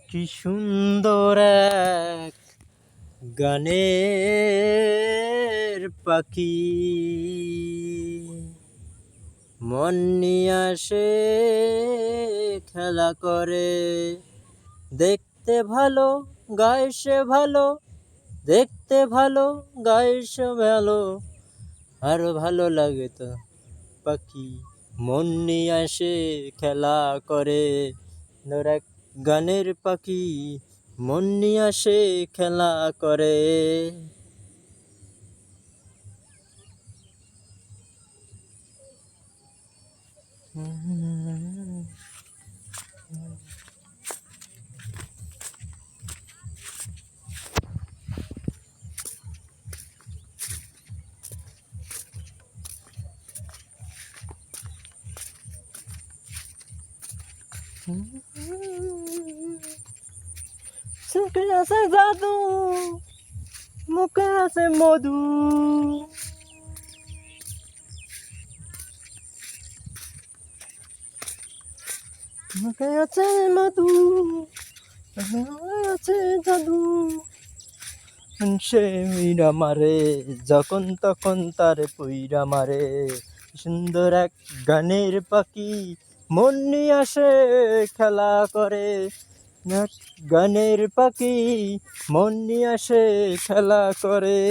কি সুন্দর এক গানের পাখি, মন নিয়ে আসে খেলা করে। দেখতে ভালো গায়ে সে ভালো, দেখতে ভালো গায়ে সে ভালো, আরো ভালো লাগে তো পাখি মন নিয়ে আসে খেলা করে। সুন্দর এক গানের পাখি মন নিয়ে আসে খেলা করে। চোখে আছে জাদু, মুখে আছে মধু, মুখে আছে মধু, আছে জাদু। সে উইরা মারে যখন তখন তার পুইরা মারে। সুন্দর এক গানের পাখি মন নিয়ে আসে খেলা করে। এক গানের পাখি মন নিয়ে আসে খেলা করে।